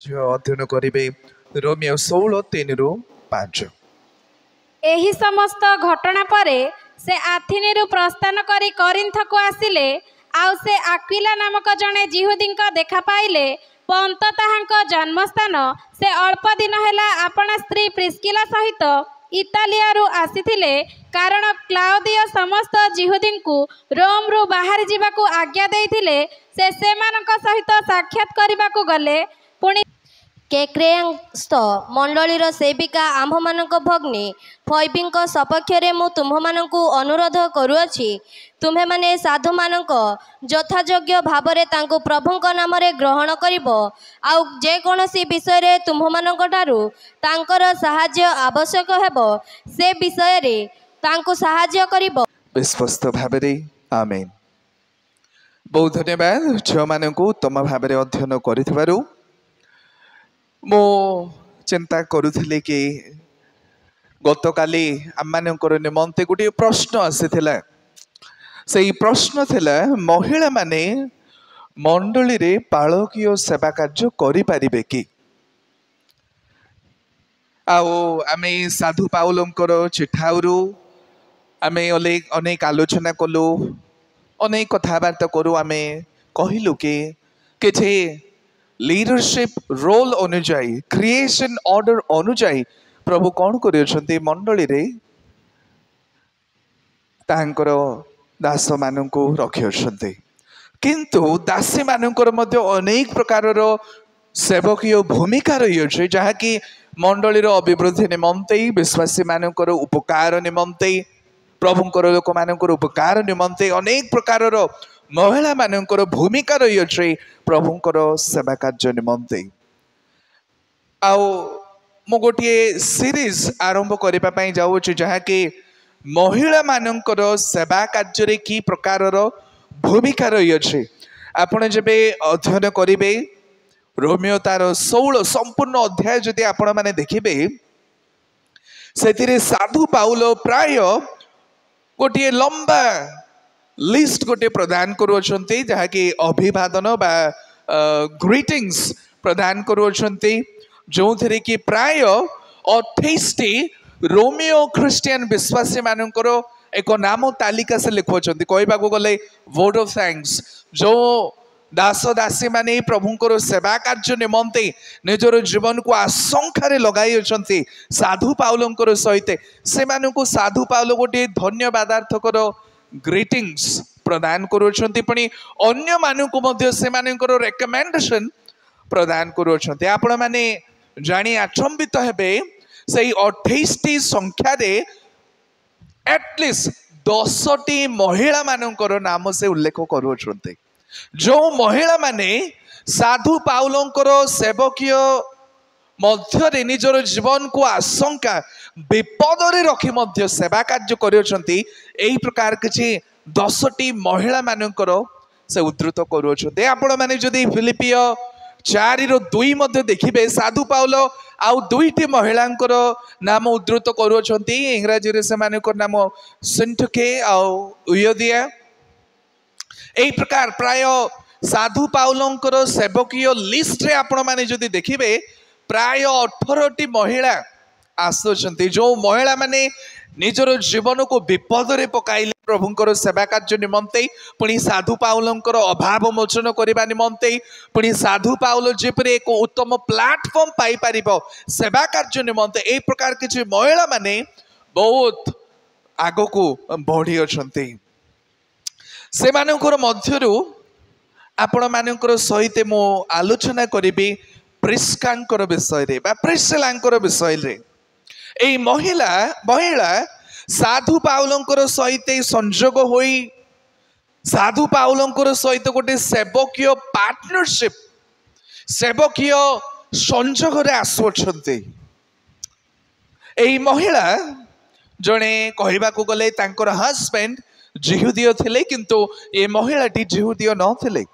अध्ययन करेंगे रोमियो 16:3-5। एही समस्त घटना परे से आथिनी प्रस्थान करी करिन्थ को आसिले। आउ से आक्विला नामक जड़े जिहुदी देखा पाइले। पंत ताहांक जन्मस्थान। से अल्प दिन है आपण स्त्री प्रिस्किला सहित इटालियारू आसीथिले, कारण क्लाउदियो समस्त जिहुदी को रोम रु बाहर जावाकू आज्ञा देइथिले। से सेमानक सहित साक्षात करबाकू गले। पुणी केक्रेस्त मंडलीर सेविका आम्भमानक भग्नी फैबींक सपक्षरे मु तुम्भमानंकु अनुरोध करुअछि, तुम्हे माने साधु मानक यथायोग्य भावरे तांको प्रभुंक नामरे ग्रहण करिबो। आउ जे कोनोसी विषय रे तुम्भमानक ठारू तांकर सहाय्य आवश्यक हेबो, से विषय रे तांको सहाय्य करिबो। विश्वस्त भावरे आमेन। बहुत धन्यवाद झियो मानकु तम भावरे अध्ययन करिथबारु। मो चिंता करुथिले कि गत काली आम मानकर निमंते गोटे प्रश्न आसीथिला। सेही प्रश्न थिला, महिला माने मंडली रे पालकीय सेवा कार्य करि पारिबे कि? आओ आमे साधु पाउलंकर चिठाउरु आमे अनेक आलोचना कलु, अनेक कथाबार्ता करू। आमे कहिलु कि किछि लीडरशिप रोल अनुजाई, क्रिएशन ऑर्डर अनुजाई प्रभु कौन कर मंडली रे तांकर दास मानू रखी। किंतु दासी मानकर मध्य अनेक प्रकार सेवकीय भूमिका रही जहाँकि मंडली अभिवृद्धि निमंते, विश्वासी मानकर उपकार निमंते, प्रभुंकर लोक मानकर उपकार निमंते अनेक प्रकार महिला मानकर भूमिका रही अच्छे प्रभुंकर सेवा कार्य निमंते। आउ मु गोटे सीरीज आरंभ करने जाऊँ जहाँकि महिला मानकर सेवा कार्य की प्रकार भूमिका रही अच्छे। आपण जब अध्ययन करेंगे रोमियो तार 16 संपूर्ण अध्याय जदि आपण माने देखिबे, से साधु पाउल प्राय गोटे लंबा लिस्ट गोटे प्रदान करुछंती, जहाँकि अभिवादन बा ग्रीटिंग्स प्रदान करुछंती, जो थे कि प्राय 28टी रोमियो ख्रिस्टियन विश्वासी मानकर एक नाम तालिका से लिखुंट। कहवा गले वोट ऑफ थैंक्स, जो दास दासी माने प्रभुंकर सेवा कार्य निमंते निजर जीवन को आशंकार लगाई साधु पाउलंकर सहित से साधु पाउल गोटे धन्यवादार्थकर ग्रीटिंग्स प्रदान करुछंती, पुणी अन्य मानकु मध्य से मानकर रेकमेंडेशन प्रदान करुछंती। आपण माने जानी आचंबित हेबे सेही 28टी संख्या रे एटलिस्ट 10टी महिला मानकर नाम से उल्लेख करुछंती, जो महिला माने साधु पाउलंकर सेवकीय मध्य निजर जीवन को आशंका विपद रे रखी मध्य सेवा कार्य करुछंती। एही प्रकार किछि 10टी महिला मानकर से उद्धृत करुछंती। आपण माने जदि फिलिपिय 4:2 मध्य देखिबे, साधु पाउल आउ 2टी महिलांकर नाम उद्धृत करुछंती। इंग्रजी रे से मानकर नाम सिंटके आउ उयोदिया। एही प्रकार प्राय साधु पाउलंकर सेवकीय लिस्ट रे आपण माने जदि देखिबे प्राय 18टी महिला आसुचंती, जो महिला माने निजर जीवन को विपद रे पकाइले प्रभुंकर सेवा कार्य निमंते, पुणी साधु पाउलंकर अभाव मोचन करबा निमंते, पुणी साधु पाउल जेपरि एक उत्तम प्लेटफॉर्म पाई परिबो सेवा कार्य निमंते। ए प्रकार किछि महिला माने बहुत आगो को बढ़ी अछंती। से मानकर मध्यरु आपण मानकर सहित मो आलोचना करिबी प्रिस्कांकर विषय रे बा प्रिस्सिलांकर विषय रे। ए महिला साधु पाउलंकर सहित संजोग होई साधु पाउलंकर सहित गोटे सेवकीय पार्टनरशिप, सेवकीय संजोग रे आसुछंती। ए महिला जणे कहबाकू गले तांकर हस्बैंड जिहुदीय थिले, किंतु ए महिलाटी जिहुदीय न थिले।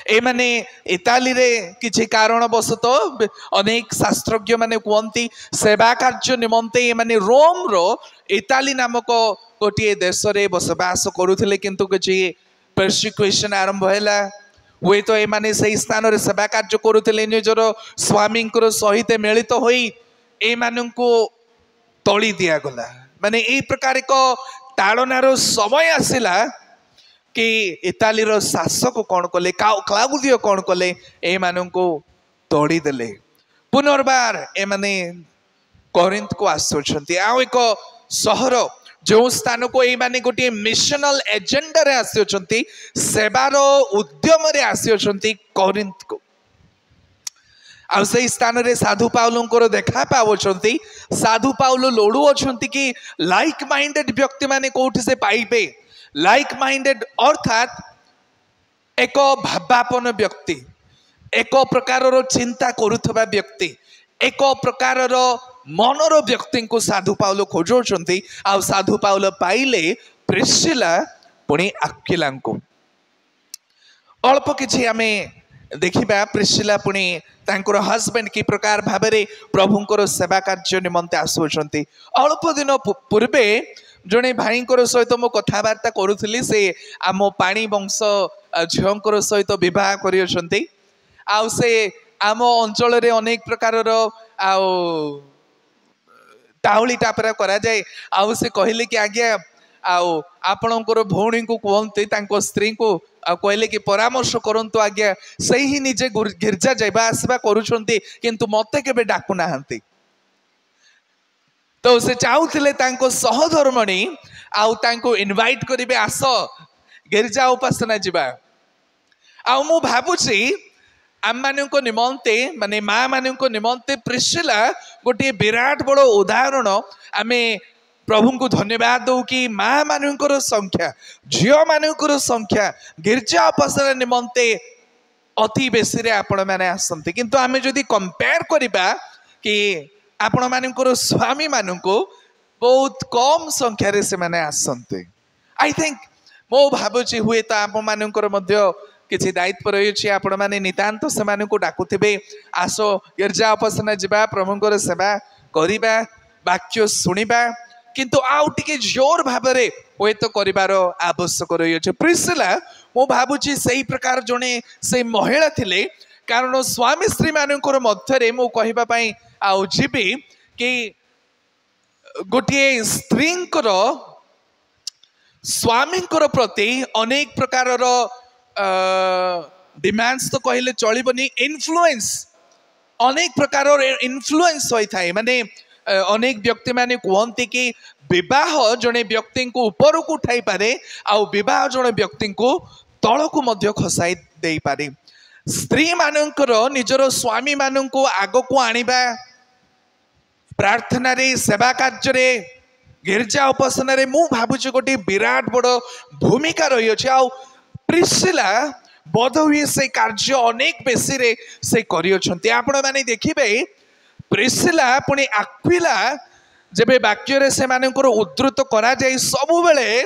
ए माने इटाली रे किछि कारणवशत अनेक शास्त्रज्ञ माने कहती सेवा कार्य निमंते ए माने रोम रो इटाली नामक गोटे देश रे बसवास करुथिले, किंतु किछि परसिक्यूशन आरंभ हैला, हुए तो एमाने सही स्थान रे सेवा कार्य करुले निजर स्वामी सहित मिलित होई एमानंकु तली दिया गला माने एई प्रकार एक ताड़नार समय आसिला कि इताली रो शासक कौन कले क्लाउदियो कौन कले एमानंकु तोड़ी देले पुनर्बार एमाने कोरिन्थ को आसुछंती आ एक सहर जो स्थान को ये माने गोटे मिशनल एजेंडा रे आसुछंती सेवार उद्यम रे आसुछंती कोरिन्थ को आ से स्थान रे साधु पाउलंकर देखा पावछंती साधु पाउल लोड़ू अछंती कि लाइक माइंडेड व्यक्ति माने कोठी से पाइबे लाइक माइंडेड अर्थात एक भावापन व्यक्ति एक प्रकार चिंता करुथबा व्यक्ति एक प्रकार मनर व्यक्ति को साधु पाउल खोजोचंती आ साधु पाउल पाइले प्रिस्किला पुणी आक्विला को अल्प किछि आमे देखिबा प्रिस्किला पुणी तांकर हस्बैंड की प्रकार भाबरे प्रभुंकर सेवा कार्य निमंते आसुचंती अल्प दिन पूर्वे जड़े भाई सहित मो कथबार्ता करुली से आम पाणी वंश झीवर सहित बह कर आम अंचल अनेक प्रकार टाउली टापरा करा जाए आउ से कहले कि आज्ञा आपणकर भौणी को कहते स्त्री को कहले कि परामर्श करंतु आज्ञा से ही निजे गिर्जा जाइबा आसबा करूछंती किंतु मते केबे डाकु नाहंती तो से चाहूले सहधर्मणी आउ इनवाइट करेंगे आस गिर्जा उपासना जावा आ मु भावुची आम मान निमंते माने माँ मान निमंते प्रिस्किला गोटे विराट बड़ उदाहरण आमे प्रभु को धन्यवाद दौ कि माँ मानकर संख्या झील मानकर संख्या गिर्जा उपासना निमंते अति बेसी रे आपण माने आसंती किंतु आमे जदि कंपेयर करिबा कि आपण मानकर स्वामी मानकु बहुत कम संख्या रे से माने आसंते आई थिंक मो भाबुची हुए तो आप मानकर मध्य किसी दायित्व रही आपण मैंने नितांत से डाकुवे आस गिर्जा उपासना जावा प्रभुंकर सेवा करवा वाक्य शुणा किंतु आउ टिके जोर भाव में हुए तो कर आवश्यक रही है प्रिस्किला मु भावुची से प्रकार जड़े से महिला थिले कारण स्वामी स्त्री मानकर मध्य मु कहवाई आबी कि गोटे स्त्री स्वामी प्रति अनेक प्रकार डिमांड्स तो कहले चलबनी इन्फ्लुएंस अनेक प्रकार इन्फ्लुएंस होता है माने अनेक व्यक्ति माने कहते कि विवाह जड़े व्यक्ति को ऊपर को उठाई पारे आउ विवाह जड़े व्यक्ति को तल को मध्य खसाई दे पारे स्त्री मानकर निजर स्वामी मान को आग को आनिबा प्रार्थना रे सेवा कार्य रे गिर्जा उपासना रे मु भाबुची गोटे विराट बड़ भूमिका रही अछि आ प्रिस्किला बोध हुए से कार्य अनेक बेसी रे से करियोछंती आपण माने देखिबे प्रिस्किला पुणी आक्विला जेबे वाक्य रे से मानकर उद्धृत करा जाय सब बेले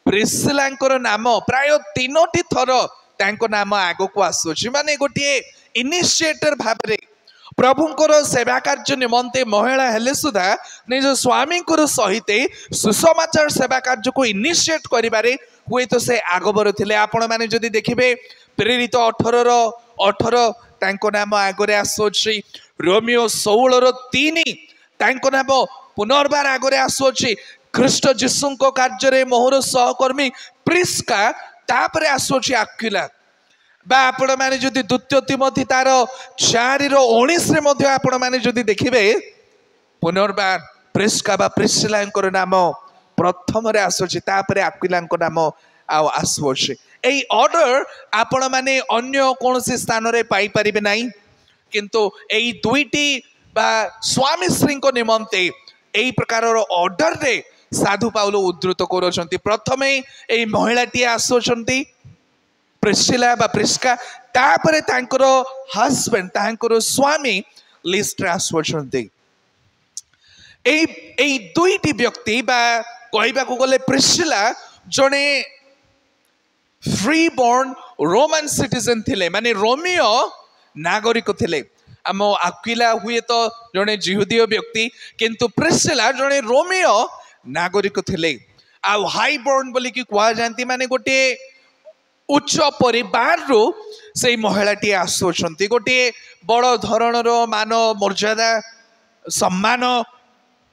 प्रिस्किलांकर नाम प्राय 3टी थर तांको नाम आगो को आसुछि माने गोटे इनिशिएटर भाबरे प्रभुंकर सेवा कार्य निमंते महिला हेले सुधा निज स्वामी सहित सुसमाचार सेवा कार्य को इनिशिएट करिबारे हुए तो से आगबर थिले आपण माने जदि देखिबे प्रेरित 18 तांको नाम आगरे आसुछि रोमियो 16:3 तांको नाम पुनर्बार आगरे आसुछि ख्रीष्ट जीशुंको कार्य रे मोहर सहकर्मी प्रिस्का तापरे आसुछि आक्विला बा आपण माने जदि द्वितीय तिमोथी तार 4:19 रे मध्य आपण माने जदि देखिबे पुनर्बार प्रिस्का बा प्रिस्किलांकर नाम प्रथम रे आसुछि तापरे आक्विलांको नाम आसुछि एई ऑर्डर आपण माने अन्य कोनोसी स्थान रे पाई परिबे नाही किंतु एई दुईटी बा स्वामी स्त्री को निमंते एई प्रकार ऑर्डर रे साधु पाउल उद्धृत करोछंती प्रथमे एई महिलाटी आसुछंती प्रिस्किला बा प्रिस्का तापरे तांकर हस्बैंड तांकर स्वामी लिस्ट रे आसुछंती एई दुईटी व्यक्ति बा कहबा को गले प्रिस्किला जने फ्री बोर्न रोमन सिटीजन थिले माने रोमियो नागरिक थिले आम आक्विला हुए तो जने जिहुदीय व्यक्ति किंतु प्रिस्किला जने रोमियो नागरिक थिले आ हाई बोर्न बोली कि कहा जानती माने गोटे उच्च परिवार रो से महिलाटी आसुंट गोटे बड़ धरणर मान मर्यादा सम्मान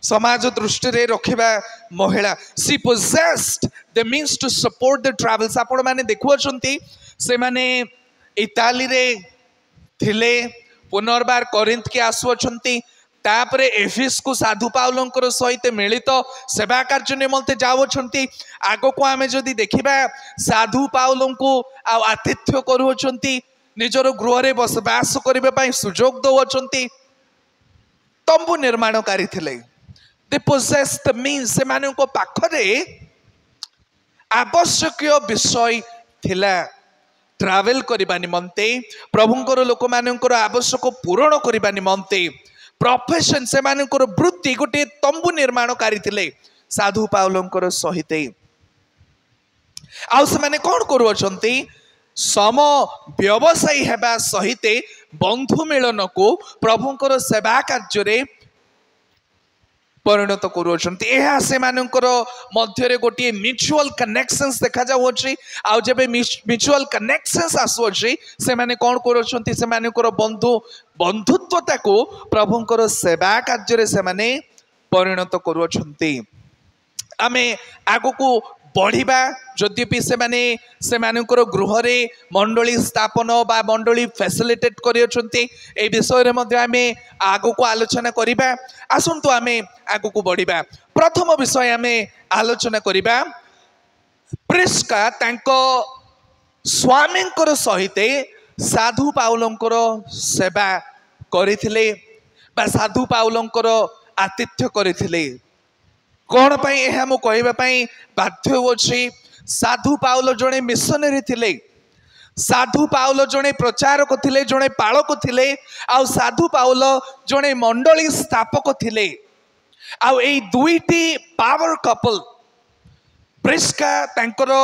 समाज दृष्टि रे रखिबा महिला she possessed the means to support the travels आपण माने देखुअछंती से माने इटाली रे थिले पुनर्बार कोरिन्थ के आसुअछंती तापरे एफिस को साधु पाउलंकर सहित मिलित सेवा कार्य निमंते जाउछंती आगो को आमे जदी देखिबा साधु पाउलं को आतिथ्य करूछंती निजर गृह रे बसवास करिबा पई सुजोग दउछंती तंबू निर्माणकारी थिले दे पोजेस द मीन्स से माने को पाखरे आवश्यक विषय थिला ट्रैवल करिबा निमंते प्रभुंकर लोक मानकर आवश्यक पूरण करिबा निमंते प्रोफेशन से मानकर वृत्ति गोटे तंबू निर्माणकारी थिले साधु पाउलंकर सहित आउ से माने कोन करूछंती सम व्यवसायी हेबा सहित बंधु मिलन को प्रभुंकर सेवा कार्य रे परिणत करूछंती एहा से मानकर मध्य रे गोटे म्यूचुअल कनेक्शंस देखा जाउछि आ जेबे म्यूचुअल कनेक्शंस आसुछि से माने कोन करूछंती से मानकर बंधुत्वता को प्रभुंकर सेवा कार्य रे से माने परिणत करूछंती आमे आगो को बढ़िबा जद्यपि से मानकर गृह रे मंडली स्थापन बा मंडली फैसिलिटेट करियछंती ए विषय रे मध्ये आमे आगो को आलोचना करिबा आसंतु आमे आगो को बढ़िबा प्रथम विषय आमे आलोचना करिबा प्रिस्का तांको स्वामींकर सहित साधु पाउलंकर सेवा करिथिले बा साधु पाउलंकर आतिथ्य करिथिले कौन पाई यह मु कहबा पाई बाध्य होछि साधु पाउल जणे मिशनरी थिले साधु पाउल जणे प्रचारक थिले जणे पालक थिले आ साधु पाउल जणे मंडली स्थापक थिले आ एई दुईटी पावर कपल प्रिस्का तांकर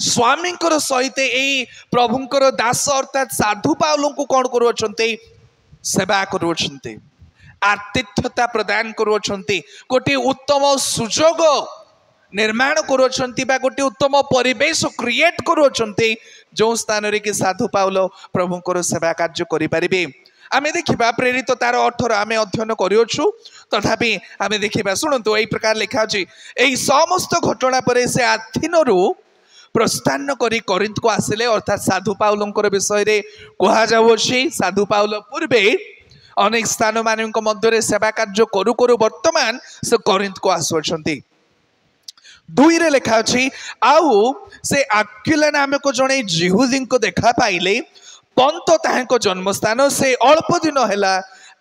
स्वामींकर सहित एई प्रभुंकर दास अर्थात साधु पाउल को कौन करूछंती सेवा करूछंती आतिथ्यता प्रदान करुछंती गोटे उत्तम सुजोग निर्माण करुछंती बा गोटे उत्तम परिवेश क्रिएट करुछंती जो स्थान रे कि साधु पाउल प्रभुंकर सेवा कार्य करि परिबे आमे देखिबा प्रेरित तार 18 आमे अध्ययन करियोछु तथापि आमे देखिबा सुनंतु एई प्रकार लिखा अछि एई समस्त घटना परे से आथिनरु प्रस्थान करी कोरिन्थ को आसिले अर्थात साधु पाउलंकर विषय रे कहा जाउछि साधु पाउल पूर्वे अनेक स्थान मान मध्य सेवा कार्य करू करू वर्तमान से कोरिन्थ को आसुछंती दुई रे लिखा अछि आउ से आक्विला नामक जणे जिहुदी को देखा पाइले पंत ताहांको जन्मस्थान से अल्प दिन हैला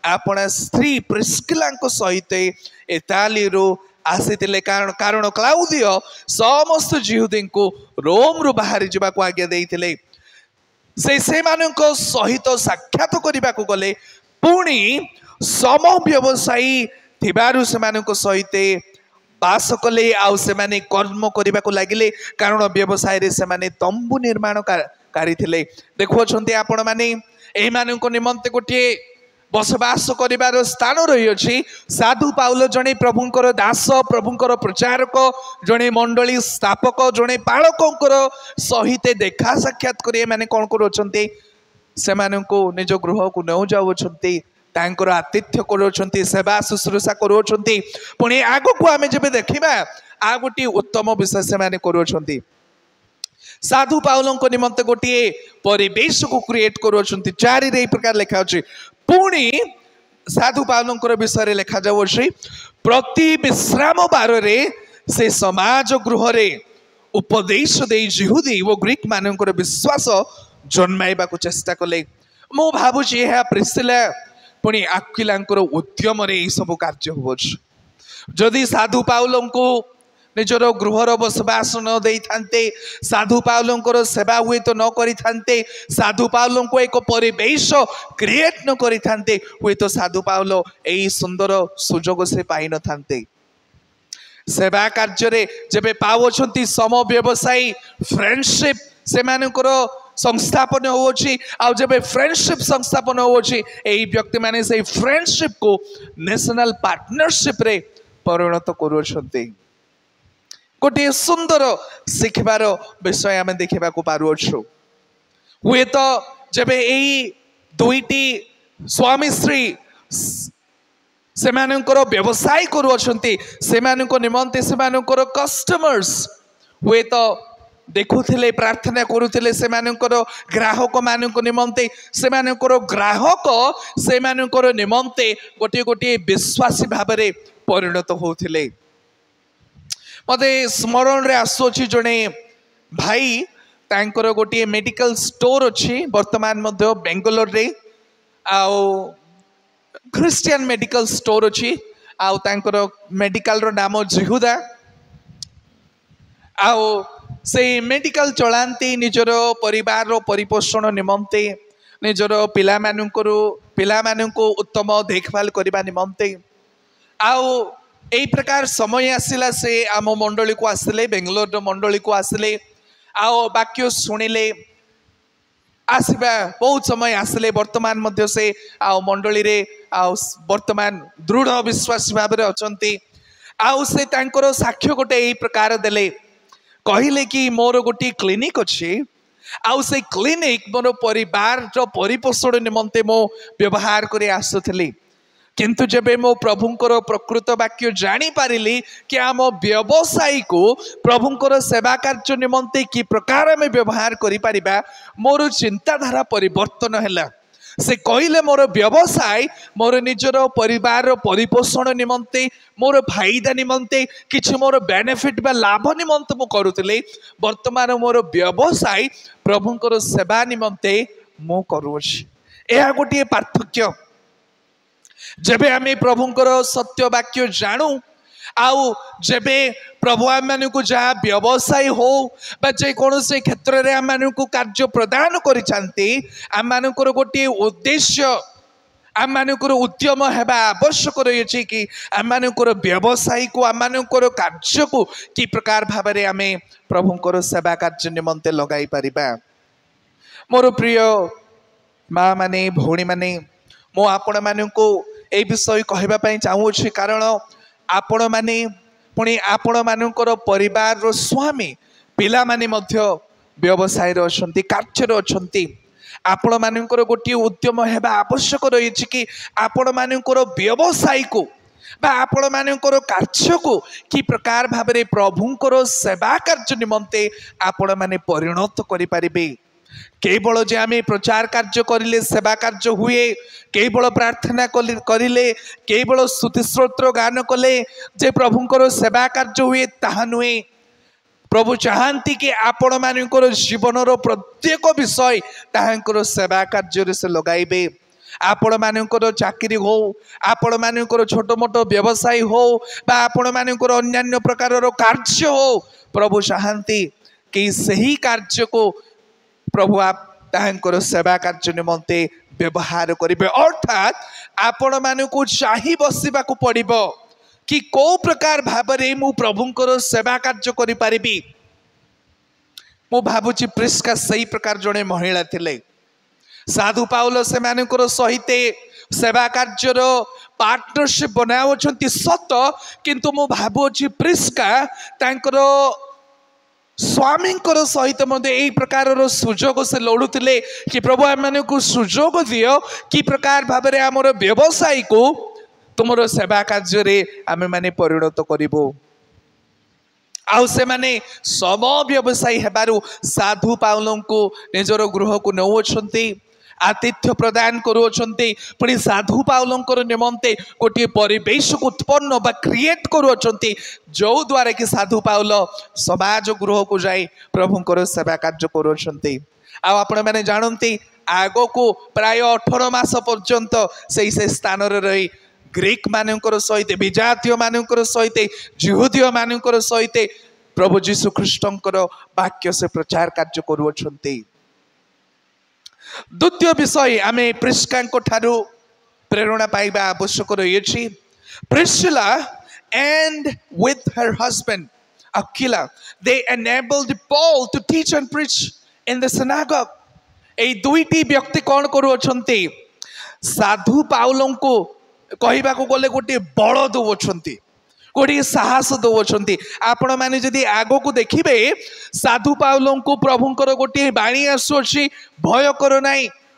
आपण स्त्री प्रिस्किला को सहित इटाली रो आसीतिले कारण क्लाउदियो समस्त जिहुदी को रोम रो बाहर जिबा को आज्ञा देइतिले से मानको सहित साक्षात करबा को गले पुणी सम व्यवसायी थिबारु सेमानको सहित बास कले आउ सेमाने कर्म करबा को लागिले कारण व्यवसाय रे सेमाने तंबू निर्माण कारी थिले देखुछंती आपण माने एही मानको निमंते गोटे बसवास करिबार स्थान रही अछि साधु पाउल जणे प्रभुंकर दास प्रभुंकर प्रचारक जणे मंडली स्थापक जणे पालकंकर सहित देखा साक्षात करिए माने कोन करूछंती सेमानंको निज गृह को न जाउछंती तांकर आतिथ्य करूछंती सेवा शुश्रूषा करूछंती पुणी आगो को आमे जेबे देखिबा आ गोटी उत्तम विषय सेमाने करूछंती साधु पाउलंको निमंते गोटी परिवेश को क्रिएट करूछंती चारि रे प्रकार लिखा अछि पुणी साधु पाउलंकर विषय रे लिखा जाउछि प्रति विश्राम बार रे से समाज गृह रे उपदेश दे जिहुदी वो ग्रीक मानकर विश्वास जन्माइबा को चेष्टा कले मु भाबुछि यह प्रिस्किला पुणी आक्विलांकर उद्यम रे सब कार्य होबछ जदि साधु पाउलंको निजर गृहर बसवास न दे थांते साधु पाउलंकर सेवा हुए तो न करि थांते साधु पाउलंको एक परिवेश क्रिएट न करि थांते हुए तो साधु पाउल एई सुंदर सुजोग से पाई न थांते सेवा कार्य रे जेबे पावछंती सम व्यवसायी फ्रेंडशिप से मानकर संस्थापन होछि आ जब फ्रेंडशिप संस्थापन होछि एई व्यक्ति माने से फ्रेंडशिप को नेशनल पार्टनरशिप रे परिणत करूछंती गोटे सुंदर शिखबार विषय आम देखा पारुछु। हुए तो जब यही दुईटी स्वामी स्त्री से व्यवसाय करुँचे से निमंते से कस्टमर्स हुए तो देखुले प्रार्थना करुले से ग्राहक मान निमंते से ग्राहक से निमंते गोटे गोटे विश्वासी भाव में परिणत होते। मत स्मरण रे आसुची जड़े भाई तांकर गोटे मेडिकल स्टोर अच्छी वर्तमान बेंगलोर रे आओ क्रिश्चियन मेडिकल स्टोर अच्छी आउ तांकर मेडिकल रो नाम जिहुदा आओ से मेडिकल चलांती निजर परिवार रो परिपोषण निमंते निजर पिलामानंको उत्तम देखभाल करबा निमंते आओ यही प्रकार समय आसला से आम मंडली को आसिले बेंगलोर मंडली को आसिले आओ वाक्य शुणिले आसवा बहुत समय आसिले वर्तमान मध्य से आओ मंडली रे आओ वर्तमान दृढ़ विश्वास भाव में अछंती आओ से तांकर साक्ष्य गोटे यही प्रकार देले कहले कि मोर गोटे क्लिनिक अच्छी आउ से क्लिनिक मोर परिवार परिपोषण निमंते मो व्यवहार करे आसुथली किंतु जेबे मो प्रभुंकर प्रकृत वाक्य जानी पारिली कि आम व्यवसायी को प्रभुंकर सेवा कार्य निमंते कि प्रकार में व्यवहार करि परिबा मोर चिंताधारा परिवर्तन हैला। से कहले मोर व्यवसाय मोर निजर परिवार परिपोषण निमंते मोर फायदा निमंते किछि मोर बेनिफिट बा लाभ निमंते मो करूतले वर्तमान मोर व्यवसाय प्रभुंकर सेवा निमंते मो करूछि। एहा गोटे पार्थक्य जेबे आमे प्रभुंकर सत्य वाक्य जानू आउ जेबे प्रभु आम मान को जहाँ व्यवसाय हो जे कौन से क्षेत्र में आम मान को कार्य प्रदान करिछांती आम मानकर गोटे उद्देश्य आम मानकर उद्यम हेबा आवश्यक रही कि आम मानकर व्यवसाय को आम मानकर कार्य को कि प्रकार भाव में आम प्रभुंकर सेवा कार्य निमंते लगाई पारिबा। मोर प्रिय माँ माने भौणी माने मो आपण मानू ए विषय कहवाई चाहूँगी कारण आपण माने पुणी आपण मानकर परिवार रो स्वामी पिला माने मध्य व्यवसाय अच्छी कार्य अच्छी आपण मानकर गोटे उद्यम हेबा आवश्यक रही कि आपण मानकर व्यवसाय को बा आपण मानकर कार्य को कि प्रकार भाव में प्रभुंकर सेवा कार्य निमंते आपण माने परिणत करि पारिबे। केवल जे आमे प्रचार कार्य करिले सेवा कार्य हुए केवल प्रार्थना करिले केवल स्तुति स्तोत्र गान कले जे प्रभुंकर सेवा कार्य हुए ताहा नुहे। प्रभु चाहती कि आपण मानकर जीवनर प्रत्येक विषय ताहांकर सेवा कार्य से लगाइबे। आपण मानकर चाकरी हो आपण मानकर छोट मोट व्यवसाय हो बा आपण मानकर अन्यान्य प्रकार कार्य हो प्रभु चाहती कि सही कार्य को प्रभु आप ताहांकर सेवा कार्य निमंते व्यवहार करेंगे। अर्थात आपण मानू चाही बसवा को पड़ो कि को प्रकार भाव में मु प्रभुंकर सेवा कार्य करि पारिबी। मु भावुची प्रिस्का सही प्रकार जड़े महिला थिले साधु पाउल से मानकर सहित सेवा कार्य पार्टनरशिप बनाउछंती सत किंतु मु भावुची प्रिस्का तांकर स्वामी सहित यही प्रकार सुजोग से लड़ुले कि प्रभु आम मान को सुजोग दियो कि प्रकार भाव में आमर व्यवसाय को तुमर सेवा कार्य आम मैंने परिणत करूँ। आउ से माने सम व्यवसायी हेबारु साधु पाउल को निजर गृह को नौछंती आतिथ्य प्रदान करुछंती पुणी साधु पाउलंकर निमंते गोटे परिवेश को उत्पन्न बा क्रिएट करुछंती जो द्वारा कि साधु पाउल समाज गृह को जाई प्रभुंकर सेवा कार्य करुछंती। आ आपण माने जानंती आगो को प्राय 18 मास पर्यंत से स्थान रे रही ग्रीक मानकर सहित विजातीय मानकर सहित जिहुदीय मानकर सहित प्रभु जीशु ख्रीष्टंकर वाक्य से प्रचार कार्य करुछंती। द्वितीय विषय आमे प्रिस्का ठारू प्रेरणा पाइबा आवश्यक रही। Priscilla and with her husband Aquila they enabled Paul to teach and preach in the synagogue। ए दुईटी व्यक्ति कौन करुछंती साधु पाउल को कहबा को गले गोटे बल दउछंती गोटे साहस दौरान आपण मैंने जदि आग को देखिए साधु पाउलों को प्रभुंर गोटे बाणी आसुअछि भय कर ना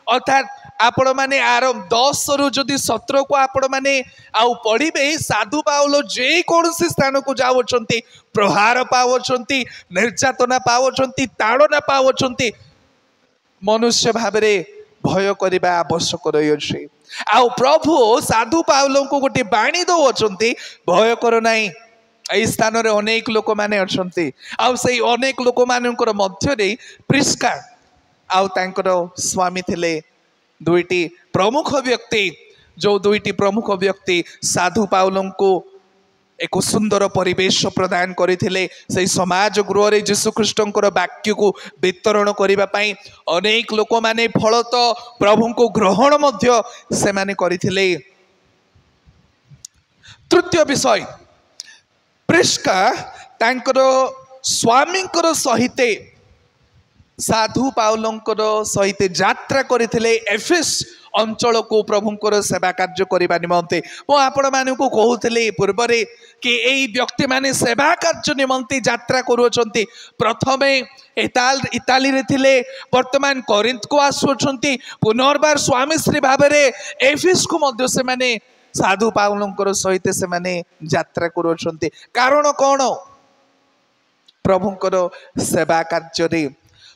अर्थात आपण मैंने आर 10 रु जदि 17 को आपण मैंने आउ पढ़े साधु पाउल जे कौन स्थान को जाऊँच प्रहार पावछंती निर्यातना पावछंती ताड़ना पावछंती मनुष्य भाव भय करने आवश्यक रही आउ प्रभु साधु पाउलों को गोटे बाणी दौरान भय कर ना यही स्थान में अनेक लोक मैंने अच्छा आउ से अनेक लोक मानकर मध्य प्रिस्का आउ तांकर स्वामी थिले दुईटी प्रमुख व्यक्ति जो दुईटी प्रमुख व्यक्ति साधु पाउलों को एक सुंदर परिवेश प्रदान करथिले से समाज गृह रे यीशु ख्रीष्टंकर वाक्य को वितरण करबा पई अनेक लोक माने फलत प्रभु को ग्रहण मध्य से माने करथिले। तृतीय विषय प्रिस्का तांकर स्वामींकर सहित साधु पाउलंकर सहित यात्रा करथिले एफेस अंचल को प्रभुंकर सेवा कार्य करने निमंते मु आपण मानू कहूली पूर्व कि यही व्यक्ति माने सेवा कार्य निमंते यात्रा करुछंती प्रथमे इताली रे थिले वर्तमान कोरिन्थ को आसुछंती पुनर्बार स्वामी श्री भाव में एफेस को मध्य से माने साधु पाउलंकर सहित से माने यात्रा करुछंती कारण कौन प्रभुंकर सेवा कार्य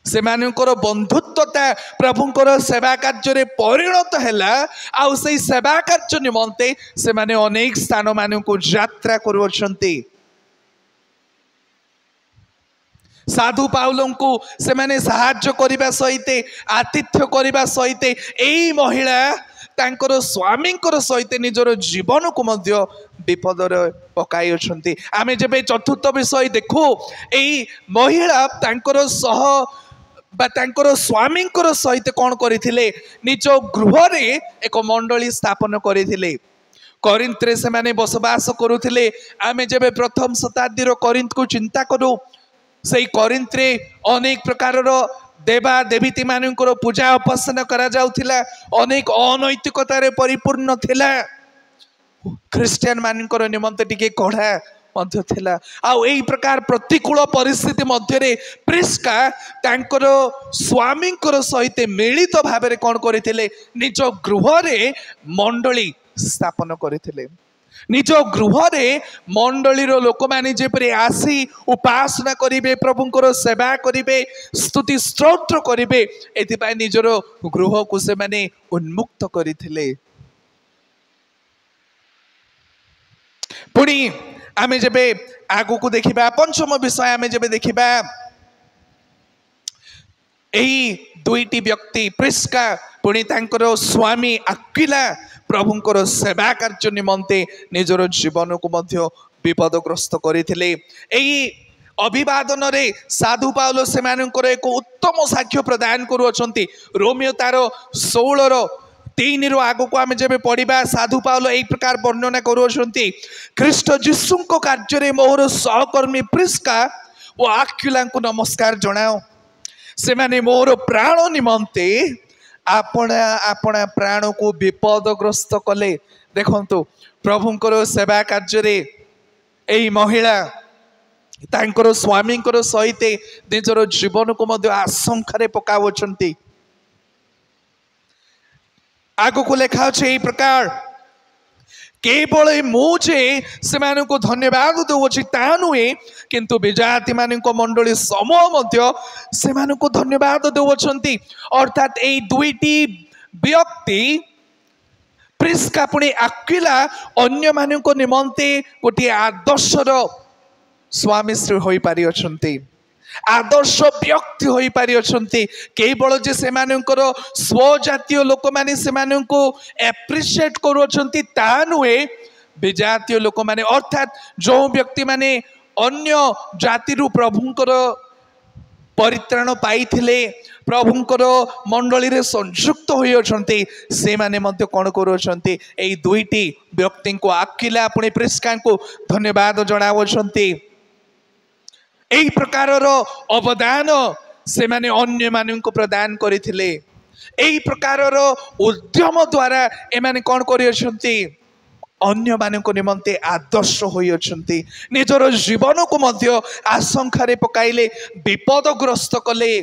से बंधुत्वता प्रभुंकर सेवा कार्य परिणत हैला आउ से सेवा कार्य निमंते से माने अनेक स्थान मान को यात्रा करुछंती साधु पाउलों को से माने सहाय्य करने सहित आतिथ्य करने सहित यही महिला तांकर स्वामींकर सहित निजर जीवन को मध्य विपद पकाई अछंती। आमे जेबे चतुर्थ विषय देखो यही महिला तांकर सह तांकर स्वामींकर सहित कौन करथिले निज गृह रे एक मंडली स्थापन करथिले कोरिन्थ रे से माने बसवास करुथिले। आमे जेबे प्रथम शताब्दी रो कोरिन्थ को चिंता करू से कोरिन्थ रे अनेक प्रकार रो देवा देवीती मानकर पूजा उपासना करा जाउथिला अनेक अनैतिकता रे परिपूर्ण थिला ख्रिस्टियन मानकर निमंते टिके कढ़ा मध्य थिला आउ एही प्रकार प्रतिकूल परिस्थिति मध्य रे प्रिस्का तांकर स्वामींकर सहित मिलित भाव में कौन करथिले निज गृह रे मंडली स्थापन करथिले निज गृह रे मंडली रो लोक माने जेपरि आसी उपासना करिवे प्रभुंकर सेवा करिवे स्तुति स्तोत्र करिवे एथि पय निजरो गृह को से माने उन्मुक्त करथिले। पुणी आमे जेबे आगु को देखिबा पंचम विषय आमे जेबे देखिबा एही दुईटी व्यक्ति प्रिस्का पुणी तांकर स्वामी आक्विला प्रभुंकर सेवा कार्य निमंते निजर जीवन को मध्य विपदग्रस्त करथिले। एही अभिवादन रे साधु पाउल से मानकर एक उत्तम साक्ष्य प्रदान करुअछंती रोमियो तार 16:3 रु आगु को आमे जेबे पढ़िबा साधु पाउल एक प्रकार वर्णना करुअछंती ख्रीष्ट यीशु को कार्य रे मोर सहकर्मी प्रिस्का ओ आक्विला को नमस्कार जणाओ से माने मोर प्राण निमंते आपना आपना प्राण को विपदग्रस्त कले। देखंतु प्रभुंकर सेवा कार्य रे एही महिला तांकर स्वामींकर सहित निजर जीवन को मध्य आशंका रे पकावछंती। आगु को लेखा अछि एही प्रकार केवल मुझे से को धन्यवाद दूची ता नुहे किंतु विजाति मान मंडली समूह मध्य से को धन्यवाद दौरान अर्थात यही दुईटी व्यक्ति प्रिस्का पुणी आक्विला अन्य मान निमंते गोटे आदर्शर स्वामी श्री हो पारि अछंती आदर्श व्यक्ति हो पारि अछंती केवल जे से स्वजातीय लोक माने से एप्रिशिएट करुछंती ता नुहे विजातीय लोक माने अर्थात जो व्यक्ति माने अन्य जाति रु प्रभुंकर परित्राण पाइथिले प्रभुंकर मंडली रे संयुक्त होई अछंती से माने मध्य कोन करुछंती एई दुईटी व्यक्ति को आक्विला अपने प्रिस्का को धन्यवाद जणावछंती। एही प्रकार अवदान से माने अन्य मान को प्रदान करथिले एही प्रकार उद्यम द्वारा एमाने कोन करियछंती अन्य मानक निमंते आदर्श होई अछंती निजर जीवन को मध्य आशंका पकाइले विपदग्रस्त कले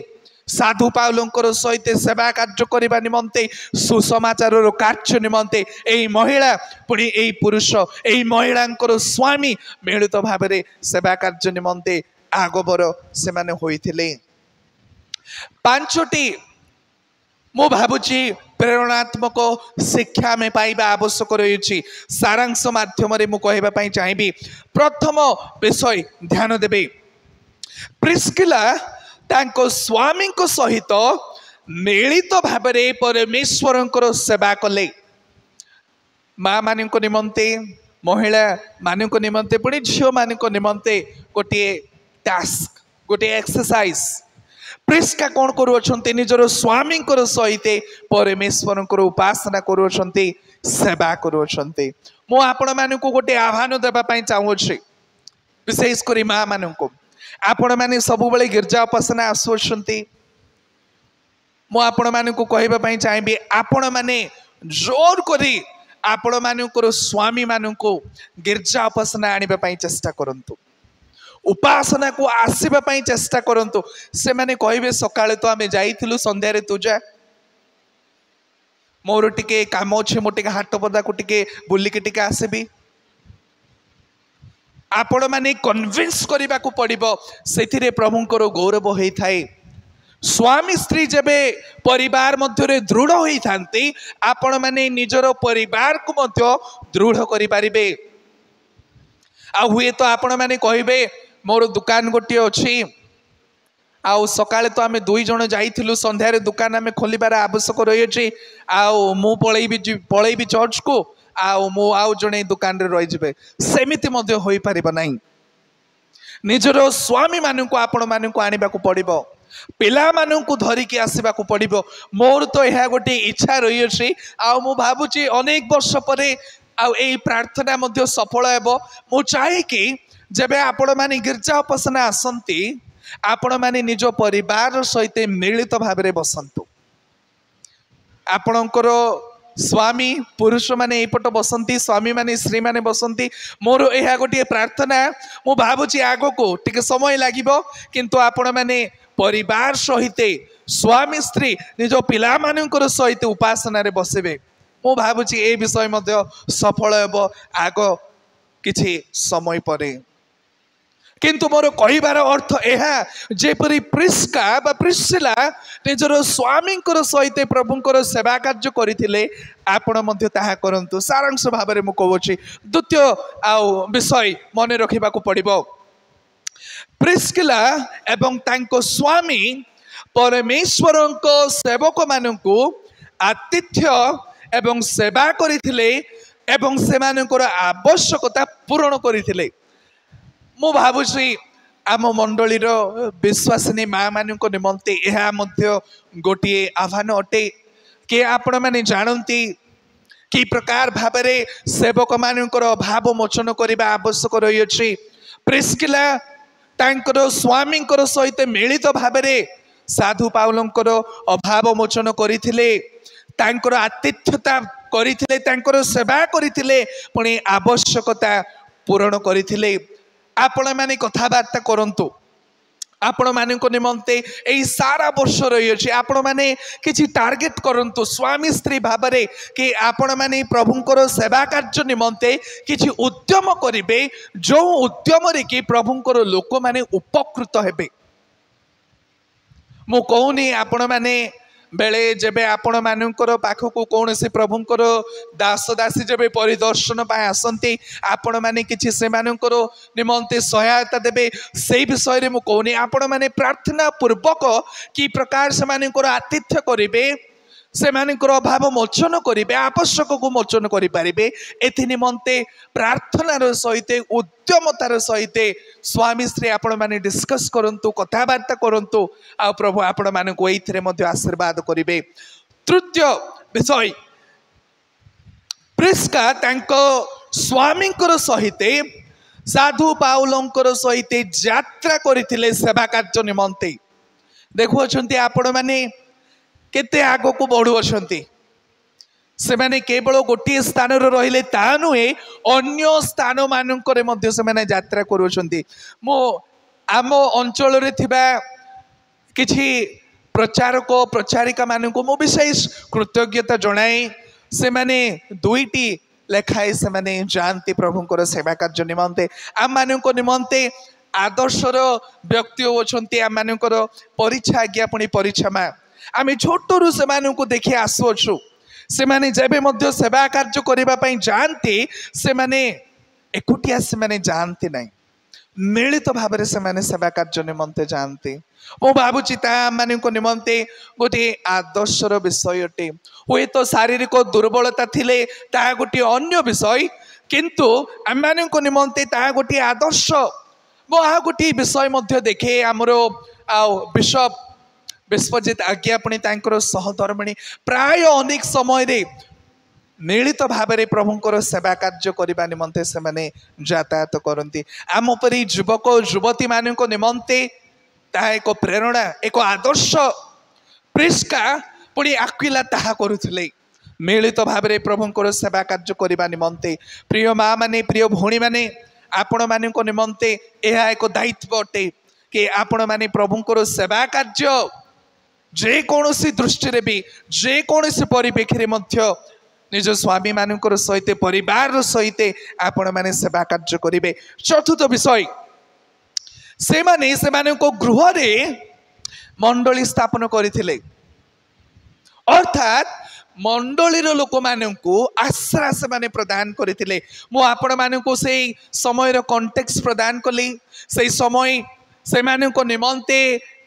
साधु पाउलंकर सहित सेवा कार्य करने निमंते सुसमाचार कार्य निमंते यही महिला पुणी यही पुरुष यही महिलांकर स्वामी मिलित भाव में सेवा कार्य निमंते आगबर से माने होइथिले। पांचटी मु भावुची प्रेरणात्मक शिक्षा में पाइबा आवश्यक रही सारांश माध्यम मु कहवाई चाहिए। प्रथम विषय ध्यान देबे प्रिस्किला तांको स्वामी को सहित मिलित भाव में परमेश्वर सेवा कले माँ मान निमंते महिला मान निमंते पुणी झील मान निमंते गोटे टास्क गोटे एक्सरसाइज प्रिस्का कौन करुँच निजर स्वामी सहित परमेश्वर उपासना करुँच सेवा करुँच। मु आपण मानक गोटे आह्वान देवाई चाहूँगी विशेषकर माँ मान आपण मैंने सब बेले गिरजा उपासना आसुंट मु आपण मानक कहवाई चाहिए आपण मैंने जोर करी आपण मानकर स्वामी मानक गिरजा उपासना आने चेष्टा करंतु उपासना को आसवाई चेष्टा करंतु से माने कहे सकाळे तो आमे जाइथिलु संध्यारे तू जा मोर टिके काम अच्छे मो टिके हाट पदा को टिके बुलिकी टिके आसबी आपण माने कन्विंस करने को पड़ो से प्रभुंकर गौरव होता है। स्वामी स्त्री जेबे परिवार मध्य दृढ़ होता आपण माने निजर परिवार को मध्य दृढ़ करें। आ हुए तो आपण माने कहे मोर दुकान गोटे अच्छी आउ सकाळे तो आमे दुई जण जाइथिलु संध्यारे दुकान आमे खोलिबार आवश्यक रही अछि आउ मु पळेबी चर्च को आउ मु आउ जणे दुकान रे रहि जिबे सेमिति मध्ये होई परिबो नाही। निजर स्वामी मानकु आपण मानकु आनिबा को पड़िबो पिला मानकु धरि के आसीबा को पड़िबो। मोर तो यह गोटे इच्छा रही अछि आउ मु भाबुची अनेक वर्ष परे आउ एई प्रार्थना मध्ये सफल हेबो। मु चाहे कि जेबे आपण माने गिरजा उपासना आसंती आपण माने निज परिवार सहित मिलित भाव में बसंतु आपणकर स्वामी पुरुष माने एपट बसंती स्वामी माने स्त्री माने बसंती। मोर यह गोटे प्रार्थना मु भाबुची आगो को टिके समय लागिबो किंतु आपण माने परिवार सहित स्वामी स्त्री निज पिला मानकर सहित उपासना रे बसिबे। मु भाबुची ए विषय मध्य सफल हेबो आगो किछि समय परे। किंतु मोर कहिबार अर्थ यह जेपरी प्रिस्का बा प्रिस्सिला निजर स्वामी सहित प्रभुंकर सेवा कार्य करथिले आपण मध्य ताहा करंतु। सारांश भाव में मु कहूची द्वितीय आउ विषय मन रखिबा को पड़िबो प्रिस्किला एवं तांको स्वामी परमेश्वरंको सेवक मानकु आतिथ्य एवं सेवा करथिले एवं सेमानकर आवश्यकता पूर्ण करथिले। मु भावुची आम मंडलीर विश्वासिनी माँ मान निमंते यह गोटे आह्वान अटे कि आपण मैंने जानती कि प्रकार भाव में सेवक मानकर अभाव मोचन करने आवश्यक रही अछि। प्रिस्किला तांकर स्वामी सहित मिलित भाव में साधु पाउलंकर अभाव मोचन करथिले तांकर आतिथ्यता करथिले तांकर सेवा करथिले पुणी आवश्यकता पूर्ण करथिले। आपण माने कथबार्ता करंतु आपण मानक निमंते एई सारा वर्ष रही अछि आपण माने किछि टार्गेट करंतु स्वामी स्त्री भाव में कि आपण माने प्रभुंकर सेवा कार्य निमंते किछि उद्यम करिवे जो उद्यम रे कि प्रभुंकर लोक माने उपकृत हेबे। मु कहूनी आपण माने बेले जेबे आपण मानकर पाखकु कौन से प्रभुंकर दास दासी जेबे परिदर्शन पाए आसंती आपण माने किछि से मानकर निमंते सहायता देबे सेई विषय रे मु कहूनी आपण माने प्रार्थना पूर्वक कि प्रकार से मानकर आतिथ्य करिवे से मानकर अभाव मोचन करिवे आवश्यक को मोचन करि पारिबे। एथि निमंते प्रार्थनार सहित उद्यमतार सहित स्वामी स्त्री आपण माने डिस्कस करंतु कथबार्ता करंतु आ प्रभु आपण मानकु एथिरे मध्ये आशीर्वाद करिवे। तृतीय विषय प्रिस्का तांको स्वामींकर सहित साधु पाउलंकर सहित यात्रा करथिले सेवा कार्य निमंते। देखुछंती आपण माने केते आगो को बढ़ु अछंती ସେମାନେ କେବଳ ଗୋଟିଏ ସ୍ଥାନରେ ରହିଲେ ତା ନୁହେଁ, ଅନ୍ୟ ସ୍ଥାନ ମାନଙ୍କରେ ମଧ୍ୟ ସେମାନେ ଯାତ୍ରା କରୁଛନ୍ତି। ମୁଁ ଆମ ଅଞ୍ଚଳରେ ଥିବା କିଛି ପ୍ରଚାରକ ପ୍ରଚାରିକା ମାନଙ୍କୁ ମୁଁ ବିଶେଷ କୃତଜ୍ଞତା ଜଣାଏ। ସେମାନେ ଦୁଇଟି ଲେଖାଏ ସେମାନେ ଯାଆନ୍ତି ପ୍ରଭୁଙ୍କର ସେବା କାର୍ଯ୍ୟ ନିମନ୍ତେ। ଆମମାନଙ୍କ ନିମନ୍ତେ ଆଦର୍ଶର ବ୍ୟକ୍ତି ଅଛନ୍ତି, ଆମମାନଙ୍କର ପରୀକ୍ଷା ଆଜ୍ଞା ପୁଣି ପରୀକ୍ଷା ମା। ଆମେ ଛୋଟରୁ ସେମାନଙ୍କୁ ଦେଖି ଆସୁଅଛୁ। ସେମାନେ ଯେବେ ମଧ୍ୟ ସେବା କାର୍ଯ୍ୟ କରିବା ପାଇଁ ଯାଆନ୍ତି, ସେମାନେ ଏକୁଟିଆ ସେମାନେ ଯାଆନ୍ତି ନାହିଁ, ମିଳିତ ଭାବରେ ସେମାନେ ସେବା କାର୍ଯ୍ୟ ନିମନ୍ତେ ଯାଆନ୍ତି। ମୁଁ ଭାବୁଛି ତାହା ଆମମାନଙ୍କ ନିମନ୍ତେ ଗୋଟିଏ ଆଦର୍ଶର ବିଷୟ ଅଟେ। ହୁଏତ ଶାରୀରିକ ଦୁର୍ବଳତା ଥିଲେ ତାହା ଗୋଟିଏ ଅନ୍ୟ ବିଷୟ, କିନ୍ତୁ ଆମମାନଙ୍କ ନିମନ୍ତେ ତାହା ଗୋଟିଏ ଆଦର୍ଶ। ମୁଁ ଆଉ ଗୋଟିଏ ବିଷୟ ମଧ୍ୟ ଦେଖେ, ଆମର ଆଉ ବିଶପ ବିଶ୍ୱଜିତ ଆଜ୍ଞା ପୁଣି ତାଙ୍କର ସହଧର୍ମିଣୀ ପ୍ରାୟ ଅନେକ ସମୟରେ ମିଳିତ ଭାବରେ ପ୍ରଭୁଙ୍କର ସେବା କାର୍ଯ୍ୟ କରିବା ନିମନ୍ତେ ସେମାନେ ଯାତାୟାତ କରନ୍ତି। ଆମ ପରି ଯୁବକ ଯୁବତୀ ମାନଙ୍କ ନିମନ୍ତେ ତାହା ଏକ ପ୍ରେରଣା, ଏକ ଆଦର୍ଶ। ପ୍ରିସ୍କା ପୁଣି ଆକ୍ୱିଲା ତାହା କରୁଥିଲେ, ମିଳିତ ଭାବରେ ପ୍ରଭୁଙ୍କର ସେବା କାର୍ଯ୍ୟ କରିବା ନିମନ୍ତେ। ପ୍ରିୟ ମା ମାନେ, ପ୍ରିୟ ଭଉଣୀ ମାନେ, ଆପଣମାନଙ୍କ ନିମନ୍ତେ ଏହା ଏକ ଦାୟିତ୍ୱ ଅଟେ କି ଆପଣମାନେ ପ୍ରଭୁଙ୍କର ସେବା କାର୍ଯ୍ୟ ଯେକୌଣସି ଦୃଷ୍ଟିରେ ବି, ଯେକୌଣସି ପରିପ୍ରେକ୍ଷୀରେ ମଧ୍ୟ ନିଜ ସ୍ୱାମୀ ମାନଙ୍କର ସହିତ, ପରିବାର ସହିତ ଆପଣମାନେ ସେବା କାର୍ଯ୍ୟ କରିବେ। ଚତୁର୍ଥ ବିଷୟ, ସେମାନେ ସେମାନଙ୍କ ଗୃହରେ ମଣ୍ଡଳୀ ସ୍ଥାପନ କରିଥିଲେ, ଅର୍ଥାତ୍ ମଣ୍ଡଳୀର ଲୋକମାନଙ୍କୁ ଆଶ୍ରା ସେମାନେ ପ୍ରଦାନ କରିଥିଲେ। ମୁଁ ଆପଣମାନଙ୍କୁ ସେଇ ସମୟର କଣ୍ଟେକ୍ସ ପ୍ରଦାନ କଲି। ସେଇ ସମୟ ସେମାନଙ୍କ ନିମନ୍ତେ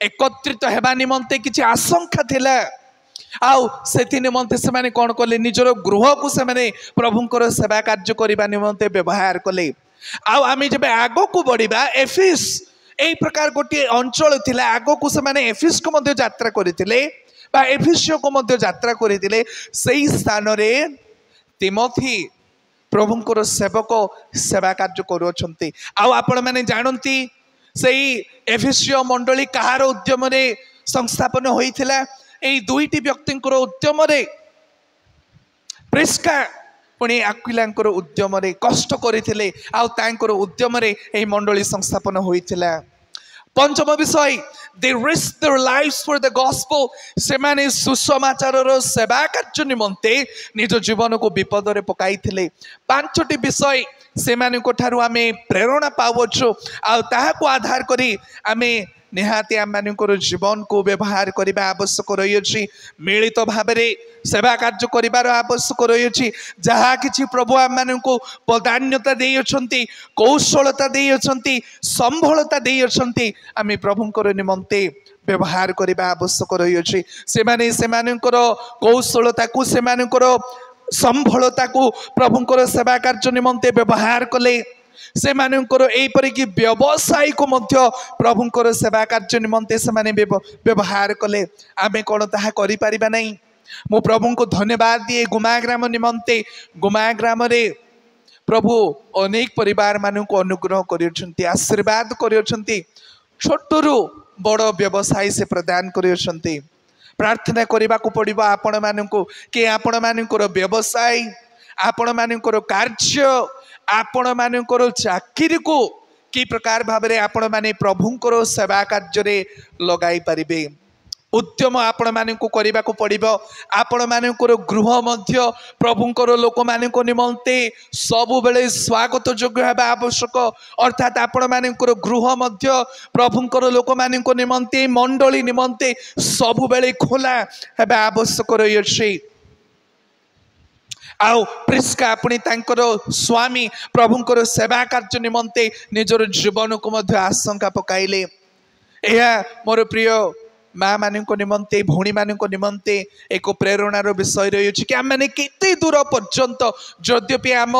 ଏକତ୍ରିତ ହେବା ନିମନ୍ତେ କିଛି ଆଶଙ୍କା ଥିଲା, ଆଉ ସେଥି ନିମନ୍ତେ ସେମାନେ କ'ଣ କଲେ, ନିଜର ଗୃହକୁ ସେମାନେ ପ୍ରଭୁଙ୍କର ସେବା କାର୍ଯ୍ୟ କରିବା ନିମନ୍ତେ ବ୍ୟବହାର କଲେ। ଆଉ ଆମେ ଯେବେ ଆଗକୁ ବଢ଼ିବା, ଏଫିସ୍ ଏଇ ପ୍ରକାର ଗୋଟିଏ ଅଞ୍ଚଳ ଥିଲା, ଆଗକୁ ସେମାନେ ଏଫିସ୍କୁ ମଧ୍ୟ ଯାତ୍ରା କରିଥିଲେ ବା ଏଫିସିଓକୁ ମଧ୍ୟ ଯାତ୍ରା କରିଥିଲେ। ସେଇ ସ୍ଥାନରେ ତିମୋଥି ପ୍ରଭୁଙ୍କର ସେବକ ସେବା କାର୍ଯ୍ୟ କରୁଅଛନ୍ତି। ଆଉ ଆପଣମାନେ ଜାଣନ୍ତି ସେଇ ଏଫିସିଓ ମଣ୍ଡଳୀ କାହାର ଉଦ୍ୟମରେ ସଂସ୍ଥାପନ ହୋଇଥିଲା? ଏଇ ଦୁଇଟି ବ୍ୟକ୍ତିଙ୍କର ଉଦ୍ୟମରେ, ପ୍ରିସ୍କା ପୁଣି ଆକ୍ୱିଲାଙ୍କର ଉଦ୍ୟମରେ କଷ୍ଟ କରିଥିଲେ, ଆଉ ତାଙ୍କର ଉଦ୍ୟମରେ ଏହି ମଣ୍ଡଳୀ ସଂସ୍ଥାପନ ହୋଇଥିଲା। ପଞ୍ଚମ ବିଷୟ, they risked their lives for the gospel. ସେମାନେ ସୁସମାଚାରର ସେବା କାର୍ଯ୍ୟ ନିମନ୍ତେ ନିଜ ଜୀବନକୁ ବିପଦରେ ପକାଇଥିଲେ। ପାଞ୍ଚଟି ବିଷୟ ସେମାନଙ୍କ ଠାରୁ ଆମେ ପ୍ରେରଣା ପାଉଛୁ, ଆଉ ତାହାକୁ ଆଧାର କରି ଆମେ ନିହାତି ଆମମାନଙ୍କର ଜୀବନକୁ ବ୍ୟବହାର କରିବା ଆବଶ୍ୟକ ରହିଅଛି। ମିଳିତ ଭାବରେ ସେବା କାର୍ଯ୍ୟ କରିବାର ଆବଶ୍ୟକ ରହିଅଛି। ଯାହା କିଛି ପ୍ରଭୁ ଆମମାନଙ୍କୁ ପ୍ରାଧାନ୍ୟତା ଦେଇଅଛନ୍ତି, କୌଶଳତା ଦେଇଅଛନ୍ତି, ସମ୍ବଳତା ଦେଇଅଛନ୍ତି, ଆମେ ପ୍ରଭୁଙ୍କର ନିମନ୍ତେ ବ୍ୟବହାର କରିବା ଆବଶ୍ୟକ ରହିଅଛି। ସେମାନେ ସେମାନଙ୍କର କୌଶଳତାକୁ, ସେମାନଙ୍କର ସମ୍ବଳତାକୁ ପ୍ରଭୁଙ୍କର ସେବା କାର୍ଯ୍ୟ ନିମନ୍ତେ ବ୍ୟବହାର କଲେ। ସେମାନଙ୍କର ଏହିପରିକି ବ୍ୟବସାୟକୁ ମଧ୍ୟ ପ୍ରଭୁଙ୍କର ସେବା କାର୍ଯ୍ୟ ନିମନ୍ତେ ସେମାନେ ବ୍ୟବହାର କଲେ। ଆମେ କ'ଣ ତାହା କରିପାରିବା ନାହିଁ? ମୁଁ ପ୍ରଭୁଙ୍କୁ ଧନ୍ୟବାଦ ଦିଏ ଗୁମା ଗ୍ରାମ ନିମନ୍ତେ। ଗୁମା ଗ୍ରାମରେ ପ୍ରଭୁ ଅନେକ ପରିବାର ମାନଙ୍କୁ ଅନୁଗ୍ରହ କରିଅଛନ୍ତି, ଆଶୀର୍ବାଦ କରିଅଛନ୍ତି। ଛୋଟରୁ ବଡ଼ ବ୍ୟବସାୟ ସେ ପ୍ରଦାନ କରିଅଛନ୍ତି। ପ୍ରାର୍ଥନା କରିବାକୁ ପଡ଼ିବ ଆପଣମାନଙ୍କୁ କି ଆପଣମାନଙ୍କର ବ୍ୟବସାୟ, ଆପଣମାନଙ୍କର କାର୍ଯ୍ୟ, ଆପଣମାନଙ୍କର ଚାକିରିକୁ କି ପ୍ରକାର ଭାବରେ ଆପଣମାନେ ପ୍ରଭୁଙ୍କର ସେବା କାର୍ଯ୍ୟରେ ଲଗାଇ ପାରିବେ। ଉଦ୍ୟମ ଆପଣମାନଙ୍କୁ କରିବାକୁ ପଡ଼ିବ। ଆପଣମାନଙ୍କର ଗୃହ ମଧ୍ୟ ପ୍ରଭୁଙ୍କର ଲୋକମାନଙ୍କ ନିମନ୍ତେ ସବୁବେଳେ ସ୍ୱାଗତ ଯୋଗ୍ୟ ହେବା ଆବଶ୍ୟକ। ଅର୍ଥାତ୍ ଆପଣମାନଙ୍କର ଗୃହ ମଧ୍ୟ ପ୍ରଭୁଙ୍କର ଲୋକମାନଙ୍କ ନିମନ୍ତେ, ମଣ୍ଡଳୀ ନିମନ୍ତେ ସବୁବେଳେ ଖୋଲା ହେବା ଆବଶ୍ୟକ ରହିଅଛି। ଆଉ ପ୍ରିସ୍କା ପୁଣି ତାଙ୍କର ସ୍ୱାମୀ ପ୍ରଭୁଙ୍କର ସେବା କାର୍ଯ୍ୟ ନିମନ୍ତେ ନିଜର ଜୀବନକୁ ମଧ୍ୟ ଆଶଙ୍କା ପକାଇଲେ। ଏହା ମୋର ପ୍ରିୟ ମା ମାନଙ୍କ ନିମନ୍ତେ, ଭଉଣୀ ମାନଙ୍କ ନିମନ୍ତେ ଏକ ପ୍ରେରଣାର ବିଷୟ ରହିଅଛି କି ଆମମାନେ କେତେ ଦୂର ପର୍ଯ୍ୟନ୍ତ, ଯଦ୍ୟପି ଆମ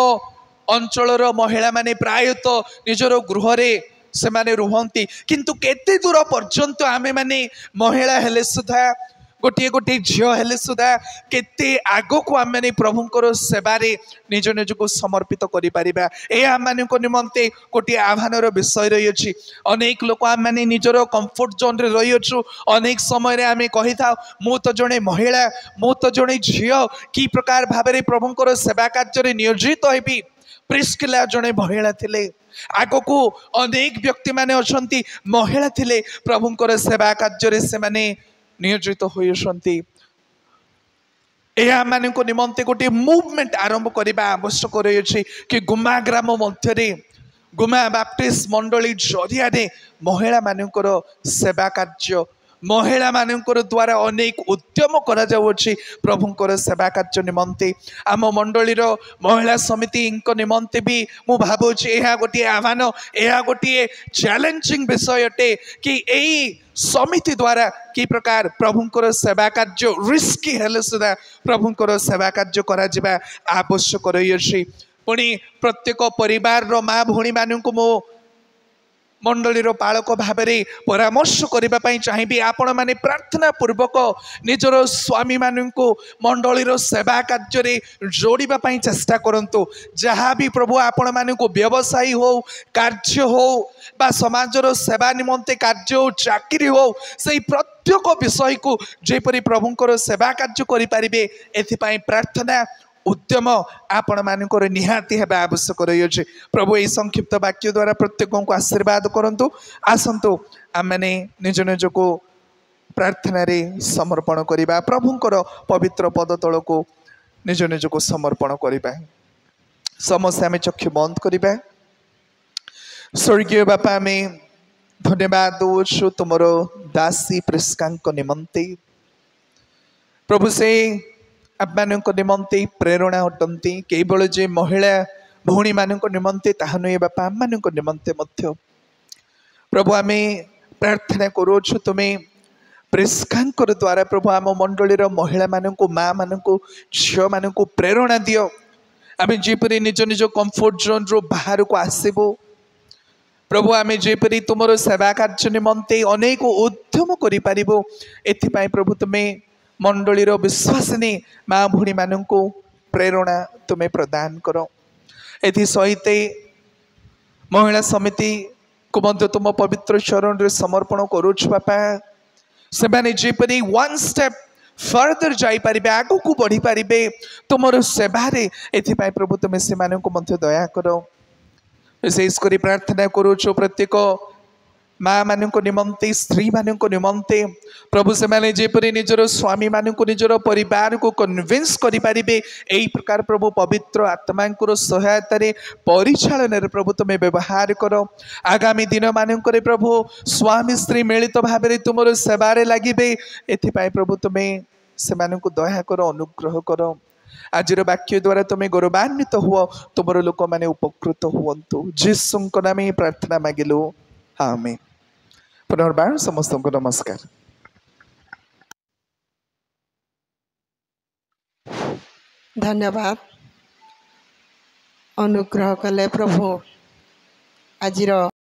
ଅଞ୍ଚଳର ମହିଳାମାନେ ପ୍ରାୟତଃ ନିଜର ଗୃହରେ ସେମାନେ ରୁହନ୍ତି, କିନ୍ତୁ କେତେ ଦୂର ପର୍ଯ୍ୟନ୍ତ ଆମେମାନେ ମହିଳା ହେଲେ ସୁଦ୍ଧା गोटे गोटे झील हेले सुधा केते आग को आम मैंने प्रभुंर सेवारे निज निज को समर्पित करिपरिबा ए आम मान निमंते गोटे आह्वान विषय रही अछि। अनेक लोक आम मैंने निजर कंफर्ट जोन रे रही अच्छु। अनेक समय आम कही था मु तो जड़े महिला मु तो जड़े झील कि प्रकार भाव में प्रभुंर सेवा कार्य नियोजित हेबी। प्रिस्किला जड़े महिला थिले आग को अनेक व्यक्ति माने अछंती महिला थिले प्रभुंर सेवा कार्य से माने नियोजित होइछंती। यह मान निमंते गोटे मुवमेंट आरंभ करने आवश्यक रही कि गुमा ग्राम मध्य गुमा बाप्टिस्ट मंडली जरिया महिला मानकर सेवा कार्य महिला मानकर द्वारा अनेक उद्यम करा जाउछि प्रभुंर सेवा कार्य निमंते। आम मंडलीर महिला समिति निमंते भी मु भावुछि यह गोटे आह्वान यह गोटे चैलेंजिंग विषय अटे कि यही समिति द्वारा कि प्रकार प्रभुंर सेवा कार्य रिस्की हेले सुधा प्रभुंर सेवा कार्य करा जिबा आवश्यक रही अछि। पुणी प्रत्येक परिवार रो माँ भौणी मानू मो मंडलीर पालक भाव में परामर्श करने चाहिए आपण मैंने प्रार्थना पूर्वक निजर स्वामी मानू मंडलीर सेवा कार्य जोड़ापी चेष्टा करंतु। जहाँ भी प्रभु आपण मानू व्यवसायी हो कार्य हो बा समाजर सेवा निमंते कार्य हो चाकरी हो से प्रत्येक विषय को जेपरी प्रभुंर सेवा कार्य करें एथिपाई प्रार्थना उद्यम आपण मानकर निहाती हेबा आवश्यक रही अछि। प्रभु यही संक्षिप्त वाक्य द्वारा प्रत्येक को आशीर्वाद करंतु। आसंतु आम मैंने निज निज को प्रार्थना रे समर्पण करिबा प्रभुंकर पवित्र पद तल को निज निज को समर्पण करिबा। समस्त आम चक्षु बंद करिबा। स्वर्गीय बापा आम धन्यवाद दउछु तुमर दासी प्रिस्का निमंते। प्रभु से आमान निमंते प्रेरणा अटंती केवल जे महिला भौणी मान निमंते ताहा नुहे बापा आम मान निमंते मध्य प्रभु आम प्रार्थना करुछु तुम्हें प्रिस्कांकर द्वारा प्रभु आम मंडलीर महिला मानू माँ मानू झील मानू प्रेरणा दियो। आम जेपरी निज निज कंफर्ट जोन रो बाहर को आसबू प्रभु आम जेपरी तुमर सेवा कार्य निमंते अनेक उद्यम करिपारिबो एथिपाई प्रभु तुम्हें मंडलीर विश्वासिनी माँ भौणी मानू प्रेरणा तुम्हें प्रदान कर। एथि सहित महिला समिति को मध्य तुम पवित्र चरण रे समर्पण करुछु बापा से माने जेपरी वन स्टेप फर्दर जाई परिबे आगु को बढ़ी परिबे तुमर सेवारे एथिपाई प्रभु तुम्हें से मानू को मध्य दया करो। विशेष करी प्रार्थना करुछु प्रत्येक माँ मानू निमंते स्त्री मानू निमंते प्रभु से माने जेपरी निजर स्वामी मानू निजर परिवार को कन्विंस करें यही प्रकार प्रभु पवित्र आत्मा सहायतार परिचालन प्रभु तुम्हें व्यवहार कर। आगामी दिन मानक प्रभु स्वामी स्त्री मिलित भाव में तुम सेवारे लगे एथिपाई प्रभु तुम्हें से दया कर अनुग्रह कर। आज वाक्य द्वारा तुम्हें गौरवान्वित हुआ तुम लोक मैंने उपकृत हुंतु जीसु नाम प्रार्थना मागिलु आमेन। पुनर्बार समस्त को नमस्कार। धन्यवाद अनुग्रह कले प्रभु आज